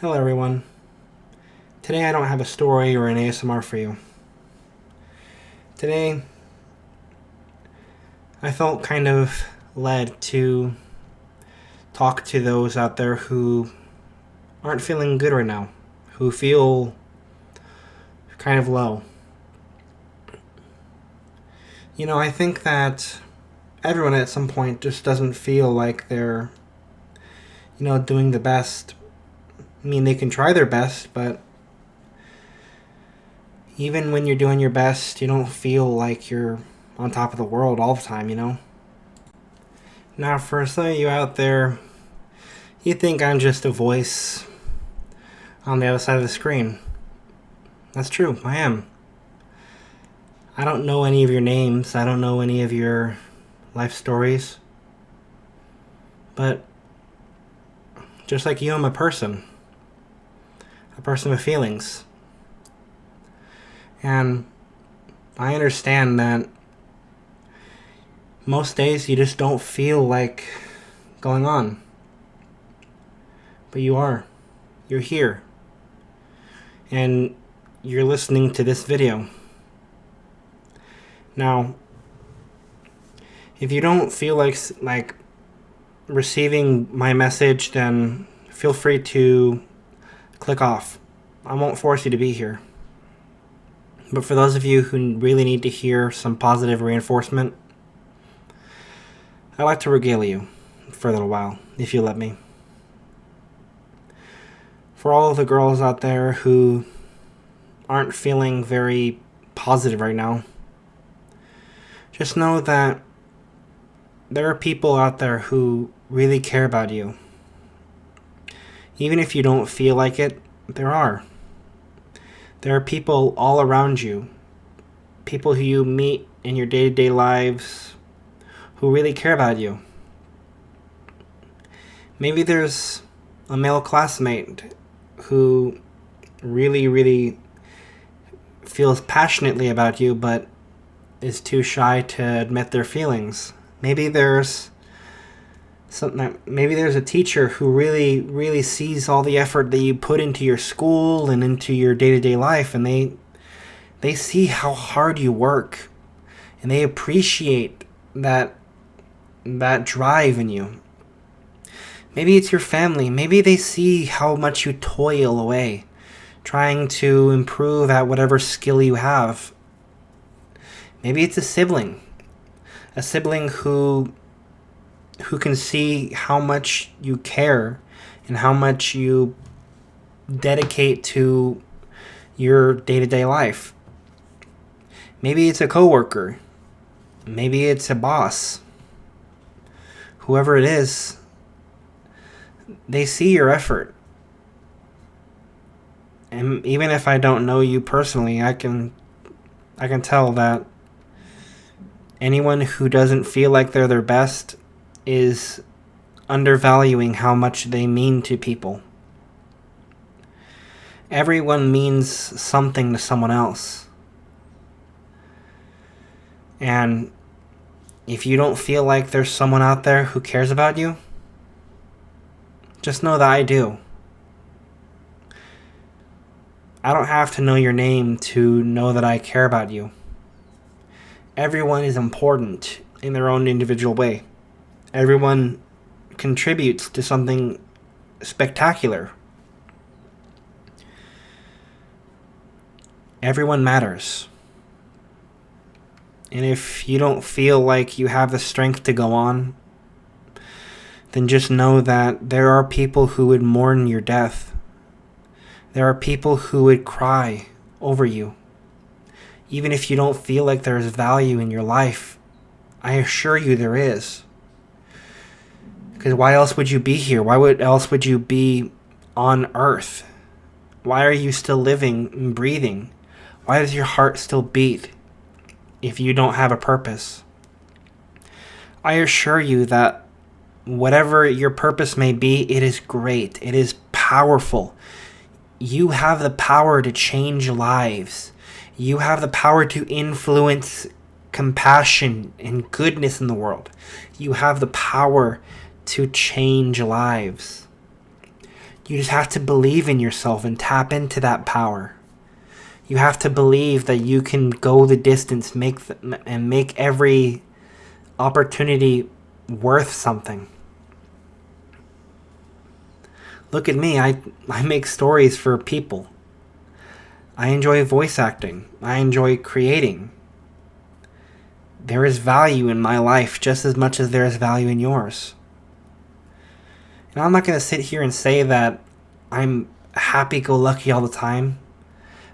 Hello everyone. Today I don't have a story or an ASMR for you. Today I felt kind of led to talk to those out there who aren't feeling good right now, who feel kind of low. I think that everyone at some point just doesn't feel like they're, doing the best. I mean, they can try their best, but even when you're doing your best, you don't feel like you're on top of the world all the time. Now, for some of you out there, you think I'm just a voice on the other side of the screen. That's true, I am. I don't know any of your names, I don't know any of your life stories. But just like you, I'm a person with feelings. And I understand that most days you just don't feel like going on. But you are. You're here. And you're listening to this video. Now, if you don't feel like receiving my message, then feel free to click off. I won't force you to be here. But for those of you who really need to hear some positive reinforcement, I'd like to regale you for a little while, if you let me. For all of the girls out there who aren't feeling very positive right now, just know that there are people out there who really care about you. Even if you don't feel like it, there are. There are people all around you, people who you meet in your day-to-day lives who really care about you. Maybe there's a male classmate who really feels passionately about you but is too shy to admit their feelings. Maybe there's a teacher who really sees all the effort that you put into your school and into your day-to-day life, and they see how hard you work, and they appreciate that drive in you. Maybe it's your family. Maybe they see how much you toil away trying to improve at whatever skill you have. Maybe it's a sibling who can see how much you care and how much you dedicate to your day-to-day life. Maybe it's a coworker. Maybe it's a boss. Whoever it is, they see your effort. And even if I don't know you personally, I can tell that anyone who doesn't feel like they're their best is undervaluing how much they mean to people. Everyone means something to someone else. And if you don't feel like there's someone out there who cares about you, just know that I do. I don't have to know your name to know that I care about you. Everyone is important in their own individual way. Everyone contributes to something spectacular. Everyone matters. And if you don't feel like you have the strength to go on, then just know that there are people who would mourn your death. There are people who would cry over you. Even if you don't feel like there's value in your life, I assure you there is. Because why else would you be here? Else would you be on Earth? Why are you still living and breathing? Why does your heart still beat if you don't have a purpose? I assure you that whatever your purpose may be, it is great. It is powerful. You have the power to change lives. You have the power to influence compassion and goodness in the world. You have the power to change lives. You just have to believe in yourself and tap into that power. You have to believe that you can go the distance, and make every opportunity worth something. Look at me. I make stories for people. I enjoy voice acting. I enjoy creating. There is value in my life just as much as there is value in yours. And I'm not going to sit here and say that I'm happy-go-lucky all the time,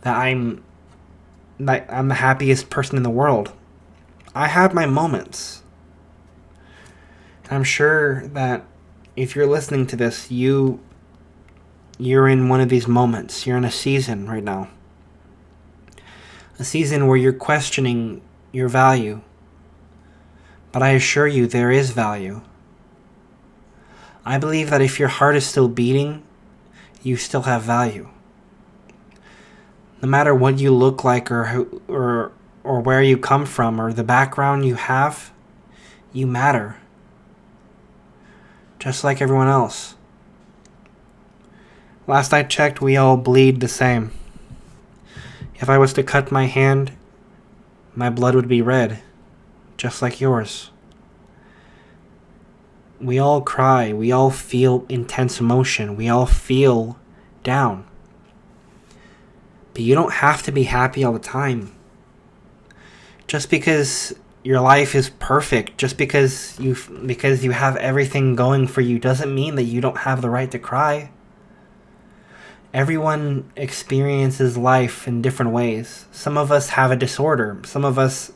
that I'm the happiest person in the world. I have my moments. And I'm sure that if you're listening to this, you're in one of these moments. You're in a season right now. A season where you're questioning your value. But I assure you, there is value. I believe that if your heart is still beating, you still have value. No matter what you look like or where you come from or the background you have, you matter. Just like everyone else. Last I checked, we all bleed the same. If I was to cut my hand, my blood would be red, just like yours. We all cry. We all feel intense emotion. We all feel down. But you don't have to be happy all the time. Just because your life is perfect, just because you have everything going for you, doesn't mean that you don't have the right to cry. Everyone experiences life in different ways. Some of us have a disorder. Some of us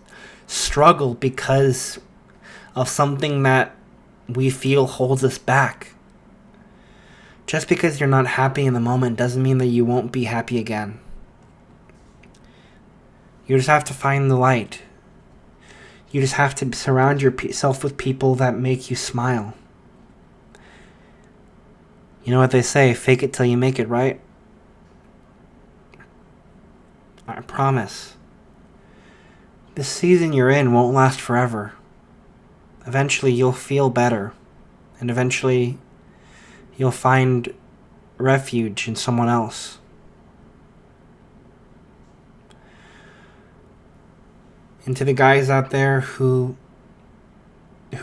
struggle because of something that we feel holds us back. Just because you're not happy in the moment doesn't mean that you won't be happy again. You just have to find the light. You just have to surround yourself with people that make you smile. You know what they say, fake it till you make it, right? I promise. This season you're in won't last forever. Eventually you'll feel better. And eventually you'll find refuge in someone else. And to the guys out there who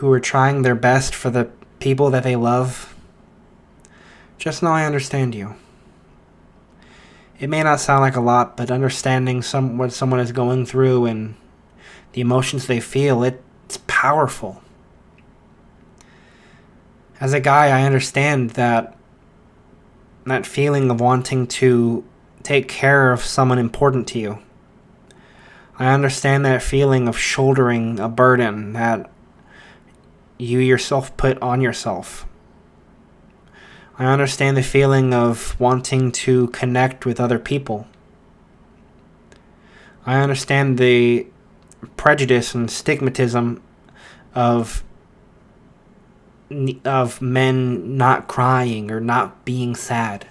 are trying their best for the people that they love, just know I understand you. It may not sound like a lot, but understanding what someone is going through and the emotions they feel, it's powerful. As a guy, I understand that feeling of wanting to take care of someone important to you. I understand that feeling of shouldering a burden that you yourself put on yourself. I understand the feeling of wanting to connect with other people. I understand the prejudice and stigmatism of men not crying or not being sad.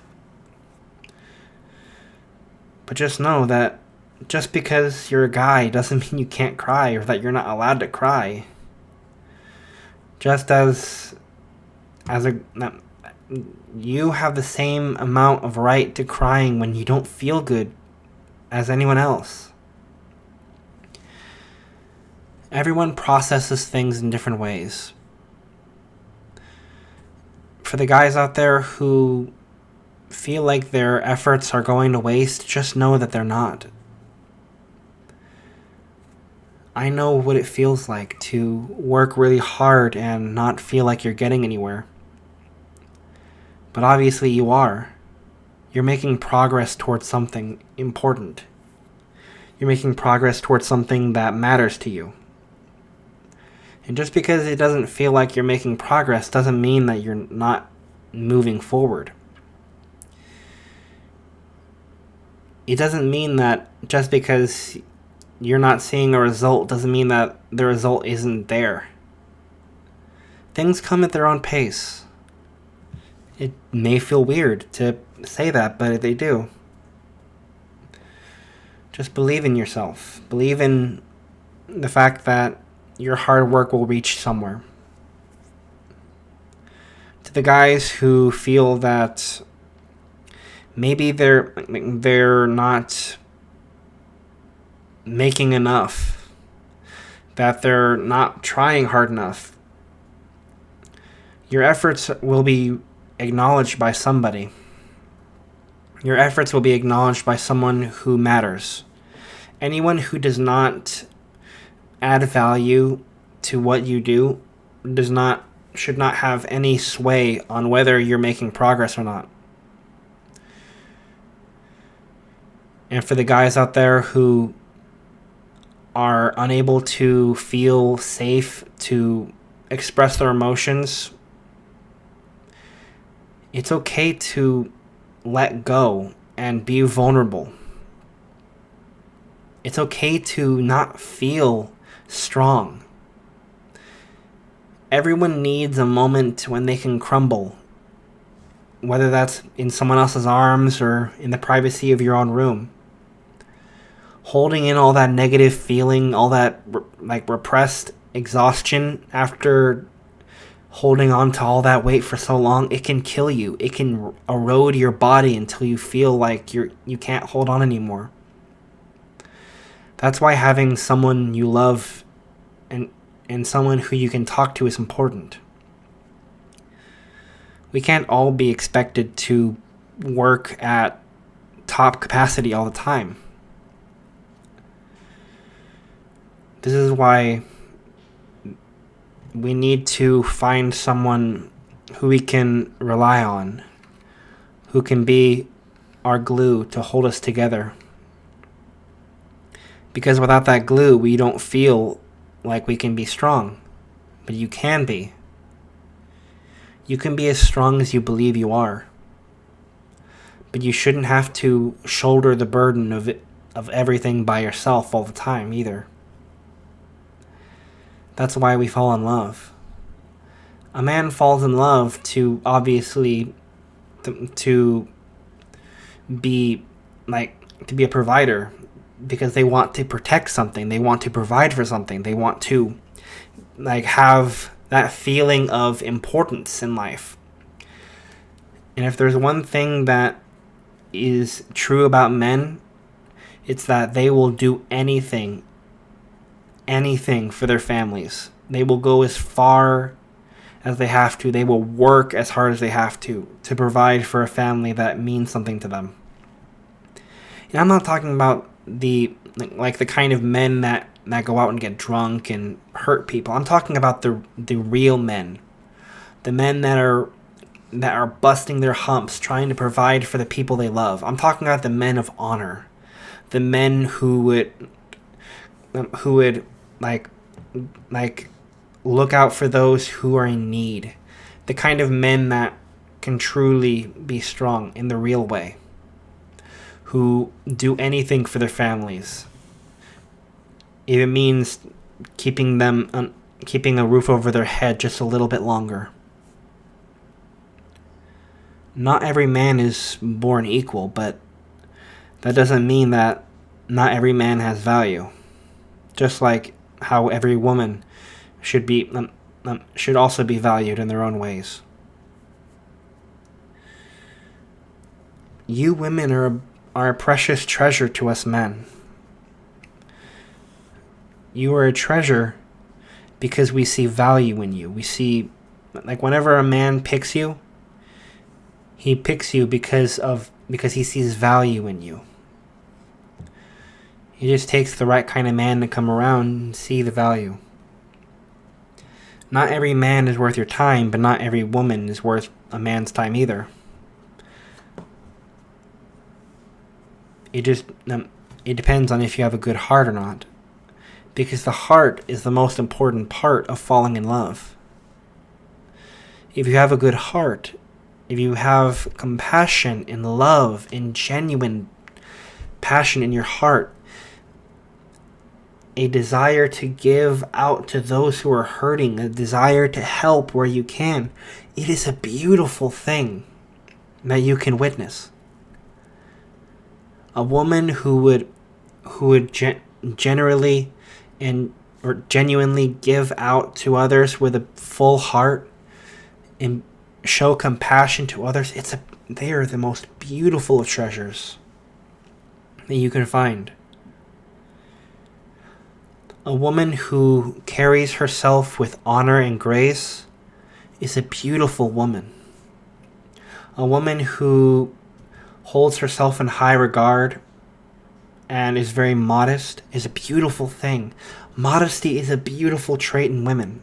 But just know that just because you're a guy doesn't mean you can't cry or that you're not allowed to cry. Just as you have the same amount of right to crying when you don't feel good as anyone else. Everyone processes things in different ways. For the guys out there who feel like their efforts are going to waste, just know that they're not. I know what it feels like to work really hard and not feel like you're getting anywhere. But obviously you are. You're making progress towards something important. You're making progress towards something that matters to you. And just because it doesn't feel like you're making progress doesn't mean that you're not moving forward. It doesn't mean that just because you're not seeing a result doesn't mean that the result isn't there. Things come at their own pace. It may feel weird to say that, but they do. Just believe in yourself. Believe in the fact that your hard work will reach somewhere. To the guys who feel that Maybe they're not making enough, that they're not trying hard enough. Your efforts will be acknowledged by somebody. Your efforts will be acknowledged by someone who matters. Anyone who does not add value to what you do should not have any sway on whether you're making progress or not. And for the guys out there who are unable to feel safe to express their emotions, it's okay to let go and be vulnerable. It's okay to not feel strong. Everyone needs a moment when they can crumble, whether that's in someone else's arms or in the privacy of your own room. Holding in all that negative feeling, all that repressed exhaustion after holding on to all that weight for so long, it can kill you. It can erode your body until you feel like you can't hold on anymore. That's why having someone you love and someone who you can talk to is important. We can't all be expected to work at top capacity all the time. This is why we need to find someone who we can rely on, who can be our glue to hold us together. Because without that glue, we don't feel like we can be strong. But you can be. You can be as strong as you believe you are. But you shouldn't have to shoulder the burden of everything by yourself all the time either. That's why we fall in love. A man falls in love to obviously to be a provider, because they want to protect something, they want to provide for something, they want to have that feeling of importance in life. And if there's one thing that is true about men, it's that they will do anything for their families. They will go as far as they have to. They will work as hard as they have to provide for a family that means something to them. And I'm not talking about the kind of men that go out and get drunk and hurt people. I'm talking about the real men. The men that are busting their humps trying to provide for the people they love. I'm talking about the men of honor. The men who would look out for those who are in need. The kind of men that can truly be strong in the real way. Who do anything for their families. If it means keeping a roof over their head just a little bit longer. Not every man is born equal, but that doesn't mean that not every man has value. Just like how every woman should also be valued in their own ways. You women are a precious treasure to us men. You are a treasure because we see value in you. We see, whenever a man picks you, he picks you because he sees value in you. It just takes the right kind of man to come around and see the value. Not every man is worth your time, but not every woman is worth a man's time either. It depends on if you have a good heart or not. Because the heart is the most important part of falling in love. If you have a good heart, if you have compassion and love and genuine passion in your heart, a desire to give out to those who are hurting, a desire to help where you can, it is a beautiful thing that you can witness. A woman who would genuinely give out to others with a full heart and show compassion to others, they are the most beautiful of treasures that you can find. A woman who carries herself with honor and grace is a beautiful woman. A woman who holds herself in high regard and is very modest is a beautiful thing. Modesty is a beautiful trait in women.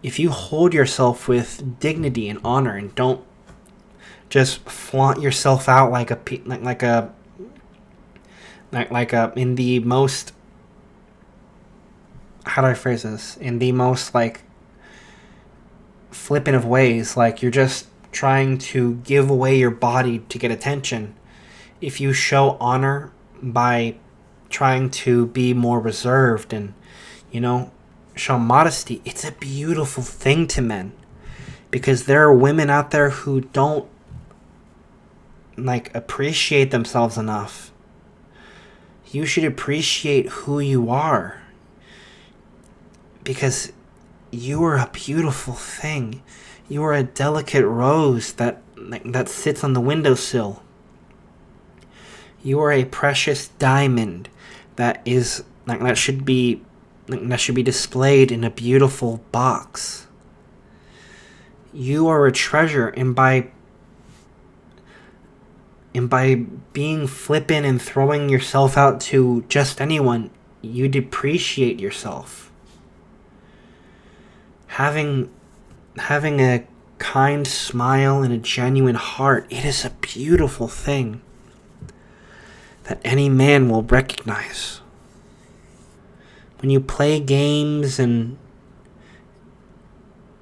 If you hold yourself with dignity and honor and don't just flaunt yourself out like a in the most, how do I phrase this? In the most like flippant of ways, like you're just trying to give away your body to get attention. If you show honor by trying to be more reserved and, show modesty, it's a beautiful thing to men. Because there are women out there who don't appreciate themselves enough. You should appreciate who you are. Because you are a beautiful thing. You are a delicate rose that sits on the windowsill. You are a precious diamond that should be displayed in a beautiful box. You are a treasure, and by being flippant and throwing yourself out to just anyone, you depreciate yourself. Having a kind smile and a genuine heart, it is a beautiful thing that any man will recognize. When you play games and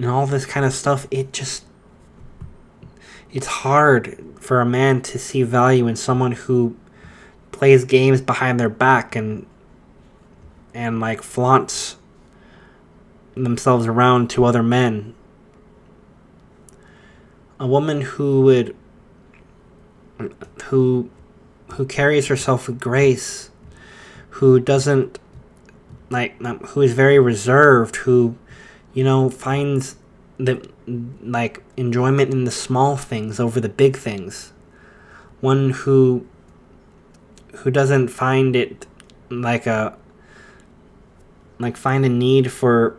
all this kind of stuff, it's hard for a man to see value in someone who plays games behind their back and flaunts themselves around to other men. A woman who carries herself with grace, who doesn't who is very reserved, who finds the enjoyment in the small things over the big things. One who doesn't find it find a need for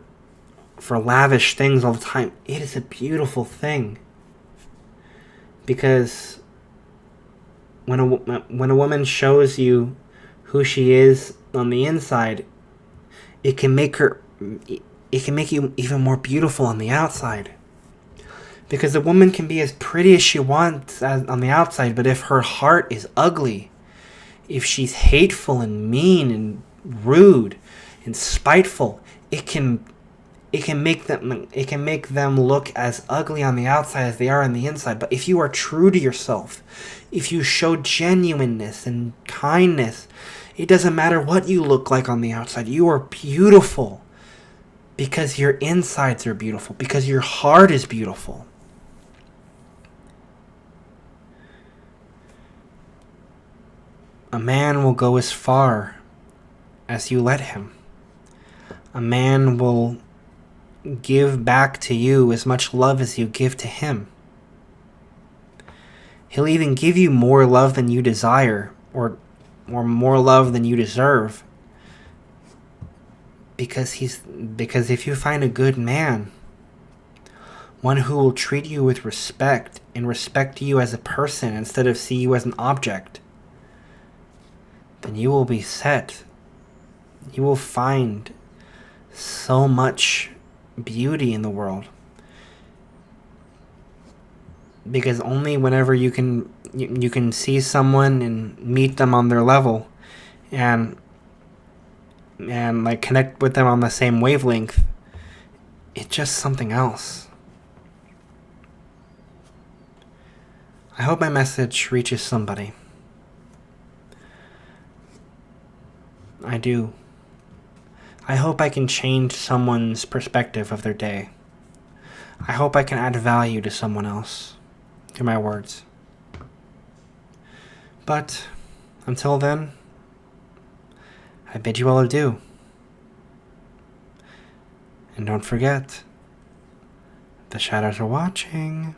lavish things all the time. It is a beautiful thing. Because when a woman shows you who she is on the inside, it can make you even more beautiful on the outside. Because a woman can be as pretty as she wants on the outside, but if her heart is ugly, if she's hateful and mean and rude and spiteful, it can make them look as ugly on the outside as they are on the inside. But if you are true to yourself, if you show genuineness and kindness, it doesn't matter what you look like on the outside. You are beautiful because your insides are beautiful, because your heart is beautiful. A man will go as far as you let him. A man will give back to you as much love as you give to him. He'll even give you more love than you desire, or more love than you deserve. Because if you find a good man, one who will treat you with respect and respect you as a person instead of see you as an object, then you will be set. You will find so much beauty in the world. Because only whenever you can see someone and meet them on their level and connect with them on the same wavelength, it's just something else. I hope my message reaches somebody. I do. I hope I can change someone's perspective of their day. I hope I can add value to someone else through my words. But until then, I bid you all adieu. And don't forget, the shadows are watching.